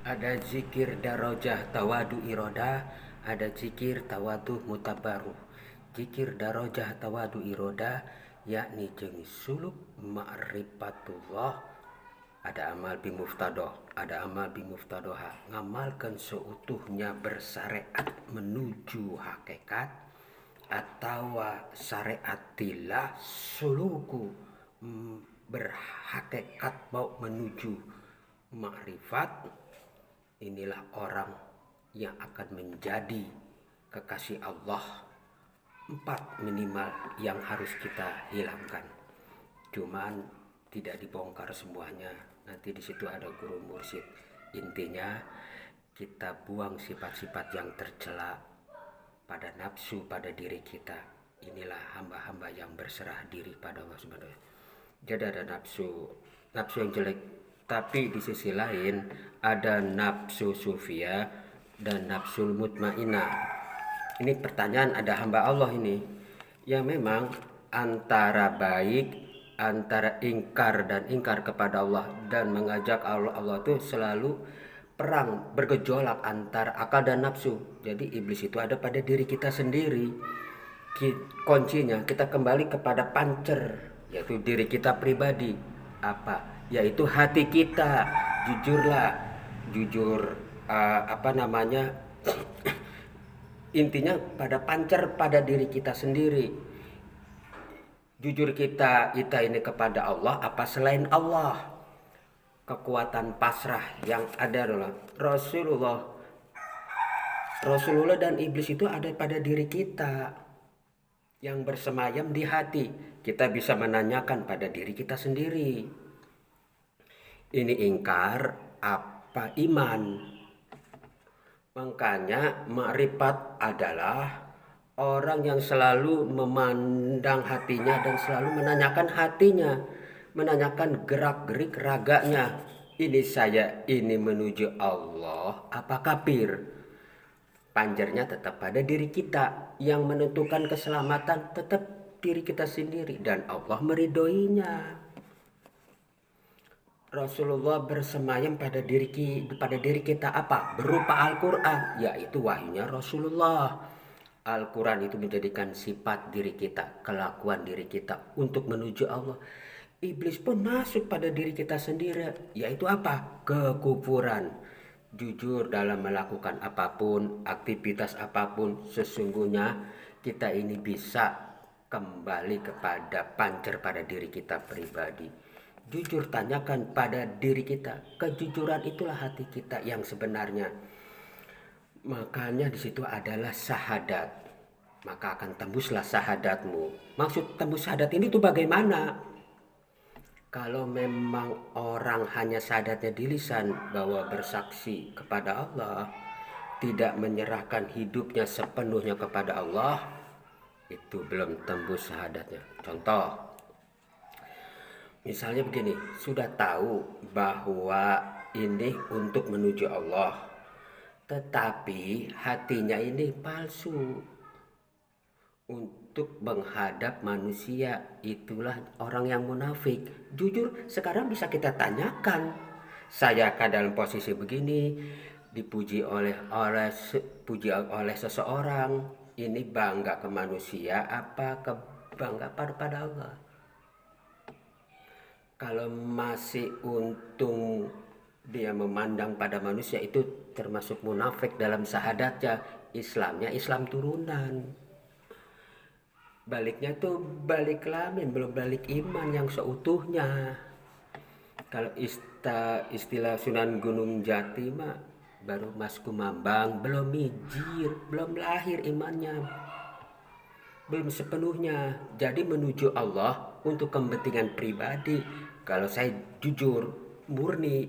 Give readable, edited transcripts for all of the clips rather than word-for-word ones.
Ada zikir darajah tawadu iroda, ada zikir tawadu mutabaruh. Zikir darajah tawadu iroda yakni jeung suluk ma'rifatullah, ada amal bimuftadoh, ada amal bimuftadoha, ngamalkan seutuhnya bersyariat menuju hakikat, atau syariatillah suluku berhakikat mau menuju makrifat. Inilah orang yang akan menjadi kekasih Allah. 4 minimal yang harus kita hilangkan. Cuman tidak dibongkar semuanya. Nanti di situ ada guru mursyid. Intinya kita buang sifat-sifat yang tercela pada nafsu pada diri kita. Inilah hamba-hamba yang berserah diri pada Allah Subhanahu wa Ta'ala. Jadi ada nafsu yang jelek, tapi di sisi lain ada nafsu sufia dan nafsul mutmainah. Ini pertanyaan, ada hamba Allah ini yang memang antara baik, antara ingkar dan ingkar kepada Allah dan mengajak Allah itu selalu perang, bergejolak antara akal dan nafsu. Jadi iblis itu ada pada diri kita sendiri. Kuncinya kita kembali kepada pancer, yaitu diri kita pribadi. Apa? Yaitu hati kita. Jujur intinya pada pancer pada diri kita sendiri. Jujur kita ini kepada Allah apa selain Allah. Kekuatan pasrah yang ada adalah Rasulullah dan iblis itu ada pada diri kita yang bersemayam di hati. Kita bisa menanyakan pada diri kita sendiri, ini ingkar apa iman? Makanya makrifat adalah orang yang selalu memandang hatinya dan selalu menanyakan hatinya, menanyakan gerak-gerik raganya. Ini saya ini menuju Allah apa kafir? Panjernya tetap pada diri kita. Yang menentukan keselamatan tetap diri kita sendiri dan Allah meridhoinya. Rasulullah bersemayam pada diri kita apa? Berupa Al-Quran, yaitu wahyunya Rasulullah. Al-Quran itu menjadikan sifat diri kita, kelakuan diri kita untuk menuju Allah. Iblis pun masuk pada diri kita sendiri, yaitu apa? Kekufuran. Jujur dalam melakukan apapun, aktivitas apapun, sesungguhnya kita ini bisa kembali kepada pancer pada diri kita pribadi. Jujur tanyakan pada diri kita, kejujuran itulah hati kita yang sebenarnya. Makanya di situ adalah syahadat. Maka akan tembuslah syahadatmu. Maksud tembus syahadat ini tuh bagaimana? Kalau memang orang hanya syahadatnya di lisan bahwa bersaksi kepada Allah, tidak menyerahkan hidupnya sepenuhnya kepada Allah, itu belum tembus syahadatnya. Contoh, misalnya begini, sudah tahu bahwa ini untuk menuju Allah, tetapi hatinya ini palsu untuk menghadap manusia. Itulah orang yang munafik. Jujur sekarang bisa kita tanyakan, saya kan dalam posisi begini, dipuji oleh seseorang, ini bangga ke manusia apa bangga pada Allah? Kalau masih untung dia memandang pada manusia, itu termasuk munafik dalam syahadatnya. Islamnya Islam turunan. Baliknya tuh balik kelamin, belum balik iman yang seutuhnya. Kalau istilah Sunan Gunung Jati mah baru Mas Kumambang, belum mijir, belum lahir imannya, belum sepenuhnya. Jadi menuju Allah untuk kepentingan pribadi. Kalau saya jujur murni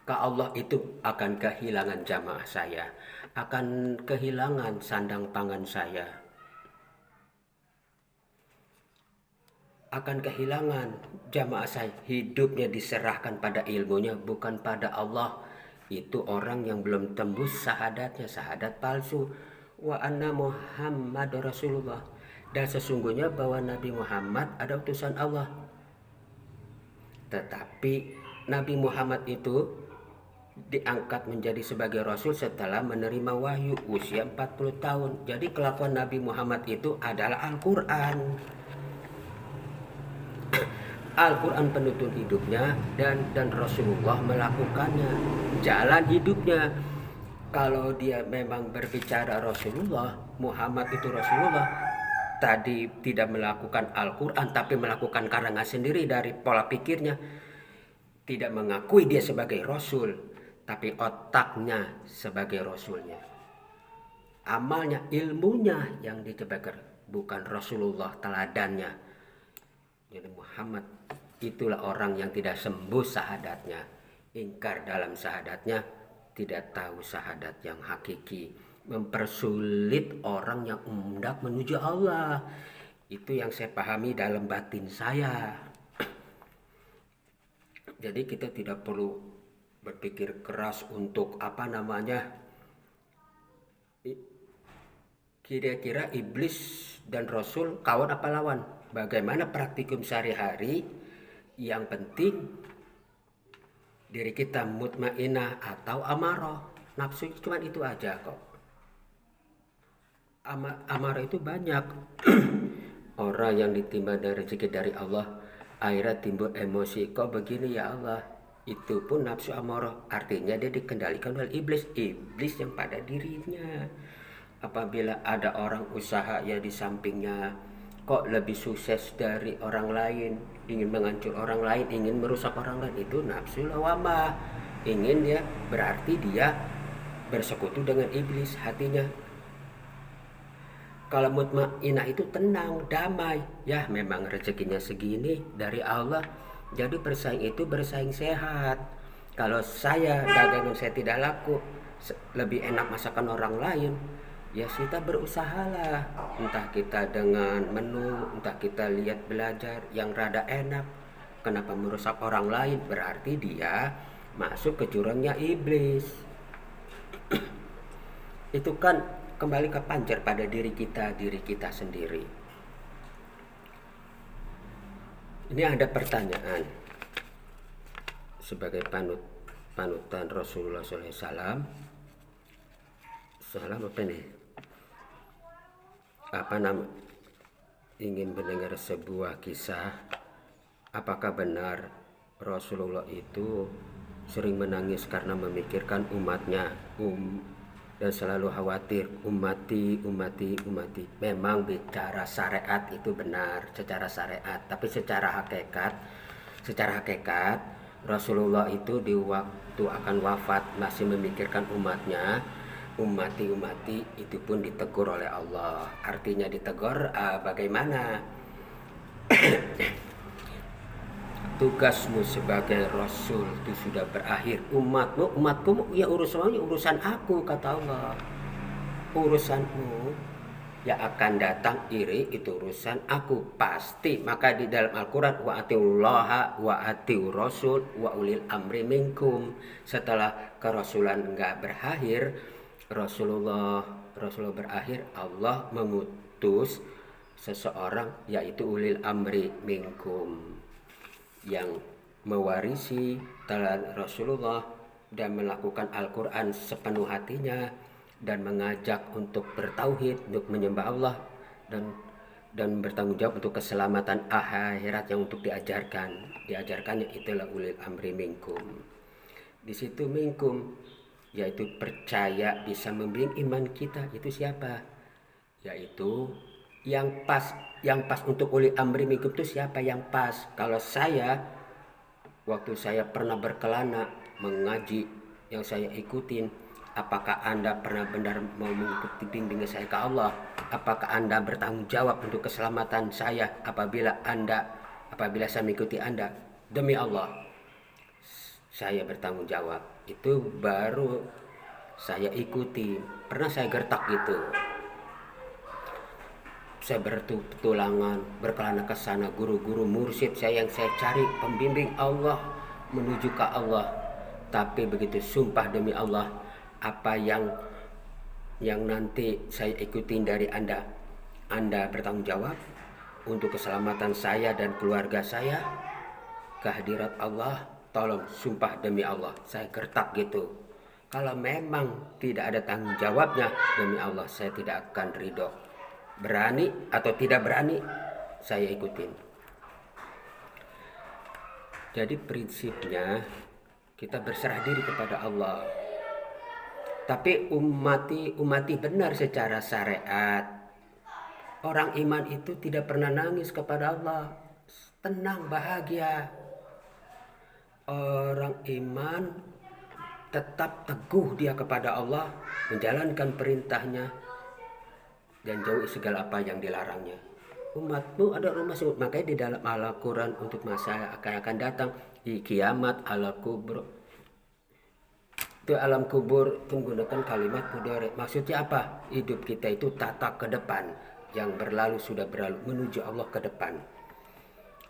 ke Allah, itu akan kehilangan jamaah saya, akan kehilangan sandang pangan saya, akan kehilangan jamaah saya. Hidupnya diserahkan pada ilmunya, bukan pada Allah. Itu orang yang belum tembus syahadatnya, syahadat palsu. Wa anna Muhammad Rasulullah, dan sesungguhnya bahwa Nabi Muhammad ada utusan Allah. Tetapi Nabi Muhammad itu diangkat menjadi sebagai rasul setelah menerima wahyu usia 40 tahun. Jadi kelakuan Nabi Muhammad itu adalah Al-Quran. Al-Quran penuntun hidupnya dan Rasulullah melakukannya, jalan hidupnya. Kalau dia memang berbicara Rasulullah, Muhammad itu Rasulullah, tadi tidak melakukan Al-Quran tapi melakukan karangan sendiri dari pola pikirnya, tidak mengakui dia sebagai Rasul, tapi otaknya sebagai Rasulnya, amalnya, ilmunya yang dicebakan, bukan Rasulullah teladannya. Jadi Muhammad itulah orang yang tidak sembuh syahadatnya, ingkar dalam syahadatnya, tidak tahu syahadat yang hakiki, mempersulit orang yang hendak menuju Allah. Itu yang saya pahami dalam batin saya. Jadi kita tidak perlu berpikir keras untuk kira-kira iblis dan Rasul kawan apa lawan. Bagaimana praktikum sehari-hari, yang penting diri kita mutmainah atau amarah. Nafsu cuma itu aja kok. Amarah itu banyak. Orang yang ditimba dari rezeki dari Allah, akhirnya timbul emosi, kok begini ya Allah. Itu pun nafsu amarah, artinya dia dikendalikan oleh iblis yang pada dirinya. Apabila ada orang usaha ya di sampingnya kok lebih sukses dari orang lain, ingin menghancur orang lain, ingin merusak orang lain, itu nafsu lawamah. Ingin dia, berarti dia bersekutu dengan iblis hatinya. Kalau mutmainah itu tenang, damai, ya memang rezekinya segini dari Allah, jadi bersaing itu bersaing sehat. Kalau saya dagangan saya tidak laku, lebih enak masakan orang lain, ya kita berusahalah, entah kita dengan menu, entah kita lihat belajar yang rada enak. Kenapa merusak orang lain? Berarti dia masuk ke jurangnya iblis. Itu kan kembali ke pancar pada diri kita sendiri. Ini ada pertanyaan sebagai panutan Rasulullah SAW. Salam apa nih? Ingin mendengar sebuah kisah. Apakah benar Rasulullah itu sering menangis karena memikirkan umatnya, dan selalu khawatir umati. Memang bicara syariat itu benar secara syariat, tapi secara hakikat Rasulullah itu di waktu akan wafat masih memikirkan umatnya. Umati itu pun ditegur oleh Allah. Artinya ditegur bagaimana? Tugasmu sebagai Rasul itu sudah berakhir. Umatku ya urusan aku, kata Allah. Urusanmu yang akan datang iri itu urusan aku pasti. Maka di dalam Al-Quran, wa atiullaha wa atiu rasul wa ulil amri minkum. Setelah kerasulan enggak berakhir, Rasulullah berakhir, Allah mengutus seseorang yaitu ulil amri minkum, yang mewarisi teladan Rasulullah dan melakukan Al-Quran sepenuh hatinya, dan mengajak untuk bertauhid, untuk menyembah Allah, dan bertanggung jawab untuk keselamatan akhirat yang untuk diajarkannya. Itulah ulil amri minkum. Di situ minkum yaitu percaya bisa membimbing iman kita. Itu siapa? Yaitu yang pas untuk ulil amri minkum itu siapa yang pas? Kalau saya, waktu saya pernah berkelana mengaji yang saya ikutin, apakah Anda pernah benar mau mengikuti bimbingan saya ke Allah? Apakah Anda bertanggung jawab untuk keselamatan saya apabila saya mengikuti Anda? Demi Allah, saya bertanggung jawab. Itu baru saya ikuti. Pernah saya gertak gitu. Saya bertulangan, berkelana ke sana, guru-guru mursyid saya yang saya cari, pembimbing Allah menuju ke Allah. Tapi begitu sumpah demi Allah, apa yang nanti saya ikutin dari Anda bertanggung jawab untuk keselamatan saya dan keluarga saya, kehadirat Allah. tolong sumpah demi Allah, saya gertak gitu. Kalau memang tidak ada tanggung jawabnya, demi Allah saya tidak akan ridho. Berani atau tidak berani, saya ikutin. Jadi prinsipnya kita berserah diri kepada Allah. Tapi umati benar secara syariat. Orang iman itu tidak pernah nangis kepada Allah. Tenang, bahagia. Orang iman tetap teguh dia kepada Allah, menjalankan perintahnya, dan jauhi segala apa yang dilarangnya. Umatmu ada rumah sebut, makanya di dalam Al-Quran untuk masa akan datang di kiamat ala kubur, itu alam kubur menggunakan kalimat mudhari. Maksudnya apa? Hidup kita itu tata ke depan, yang berlalu sudah berlalu, menuju Allah ke depan.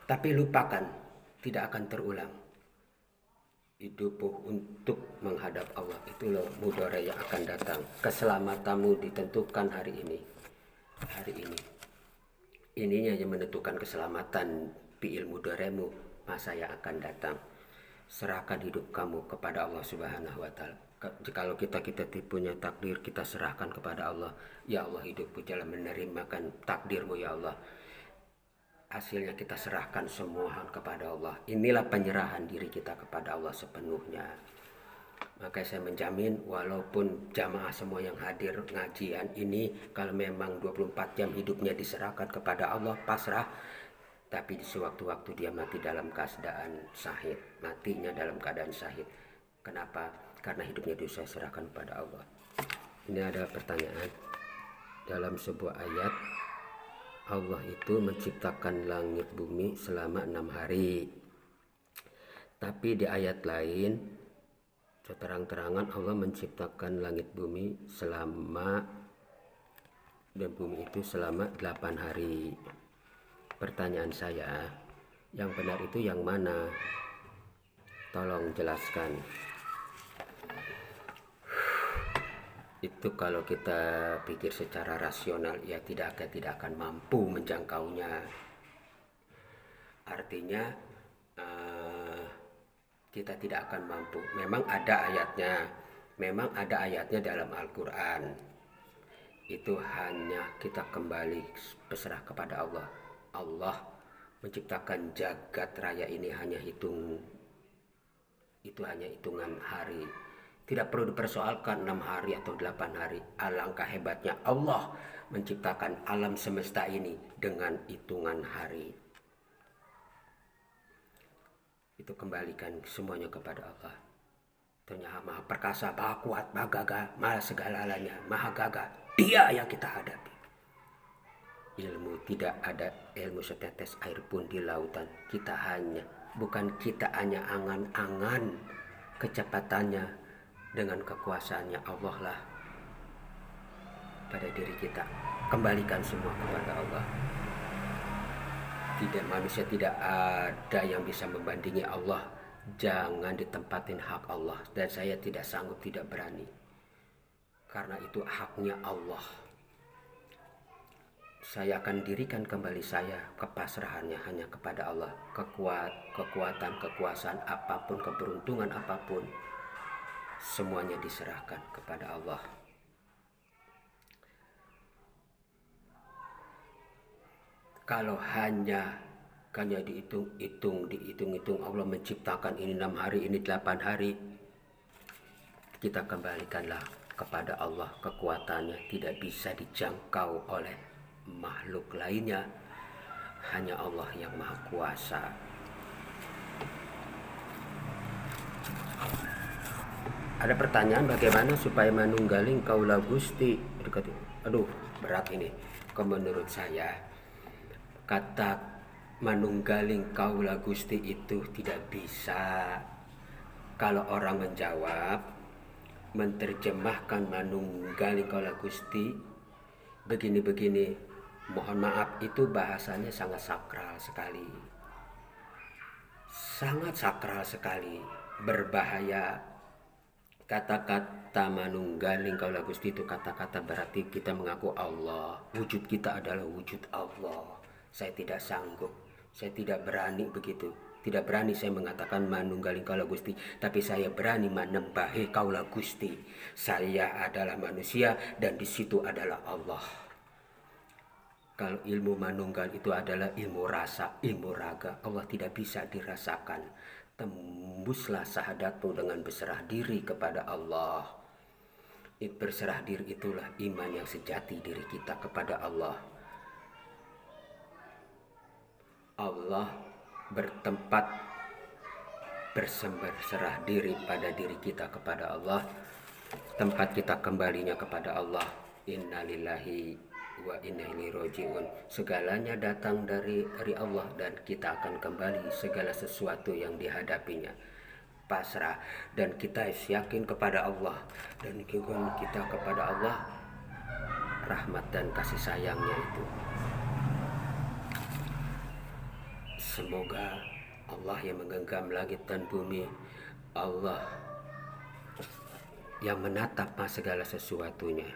Tapi lupakan, tidak akan terulang. Hidupmu untuk menghadap Allah, itulah mudhari yang akan datang. Keselamatanmu ditentukan hari ini. Hari ini. Ininya yang menentukan keselamatan fi'il mudhari'mu masa yang akan datang. Serahkan hidup kamu kepada Allah Subhanahu wa taala. Kalau kita punya takdir, kita serahkan kepada Allah. Ya Allah, hidupku dalam menerimakan takdirmu ya Allah. Hasilnya kita serahkan semua kepada Allah. Inilah penyerahan diri kita kepada Allah sepenuhnya. Maka saya menjamin walaupun jamaah semua yang hadir ngajian ini, kalau memang 24 jam hidupnya diserahkan kepada Allah, pasrah, tapi di sewaktu-waktu dia mati dalam keadaan syahid, matinya dalam keadaan syahid. Kenapa? Karena hidupnya dia serahkan kepada Allah. Ini ada pertanyaan. Dalam sebuah ayat, Allah itu menciptakan langit bumi selama 6 hari. Tapi di ayat lain, terang-terangan Allah menciptakan langit bumi dan bumi itu selama 8 hari. Pertanyaan saya, yang benar itu yang mana? Tolong jelaskan. Itu kalau kita pikir secara rasional, ya tidak akan mampu menjangkaunya. Artinya kita tidak akan mampu. Memang ada ayatnya dalam Al-Quran. Itu hanya kita kembali berserah kepada Allah. Allah menciptakan jagat raya ini hanya hitungan hari. Tidak perlu dipersoalkan 6 hari atau 8 hari. Alangkah hebatnya Allah menciptakan alam semesta ini dengan hitungan hari. Itu kembalikan semuanya kepada Allah. Ternyata maha perkasa, maha kuat, maha gagah, maha segala-galanya, maha gagah. Dia yang kita hadapi. Tidak ada ilmu setetes air pun di lautan. Kita hanya angan-angan kecepatannya, dengan kekuasaannya Allah lah pada diri kita. Kembalikan semua kepada Allah. Manusia tidak ada yang bisa membandingi Allah. Jangan ditempatin hak Allah. Dan saya tidak sanggup, tidak berani. Karena itu haknya Allah. Saya akan dirikan kembali saya, kepasrahannya hanya kepada Allah. Kekuatan, kekuasaan apapun, keberuntungan apapun, semuanya diserahkan kepada Allah. Kalau hanya dihitung Allah menciptakan ini 6 hari, ini 8 hari, kita kembalikanlah kepada Allah. Kekuatannya tidak bisa dijangkau oleh makhluk lainnya, hanya Allah yang maha kuasa. Ada pertanyaan, bagaimana supaya manunggaling kaula Gusti? Aduh, berat ini. Menurut saya, kata manunggaling kaula Gusti itu tidak bisa. Kalau orang menjawab, menerjemahkan manunggaling kaula Gusti begini-begini, mohon maaf, itu bahasanya sangat sakral sekali. Sangat sakral sekali, berbahaya. Kata-kata manunggaling kaula Gusti itu kata-kata berarti kita mengaku Allah. Wujud kita adalah wujud Allah. Saya tidak sanggup, saya tidak berani begitu. Tidak berani saya mengatakan manunggaling kaula Gusti, tapi saya berani menembahi kaula Gusti. Saya adalah manusia dan di situ adalah Allah. Kalau ilmu manunggal itu adalah ilmu rasa, ilmu raga, Allah tidak bisa dirasakan. Tembuslah syahadatmu dengan berserah diri kepada Allah. Berserah diri itulah iman yang sejati diri kita kepada Allah. Allah bertempat berserah diri pada diri kita kepada Allah. Tempat kita kembalinya kepada Allah. Innalillahi wa inna ilaihi rajiun. Segalanya datang dari Allah dan kita akan kembali segala sesuatu yang dihadapinya. Pasrah dan kita yakin kepada Allah, dan kita kepada Allah rahmat dan kasih sayangnya itu. Semoga Allah yang menggenggam langit dan bumi, Allah yang menatap segala sesuatunya,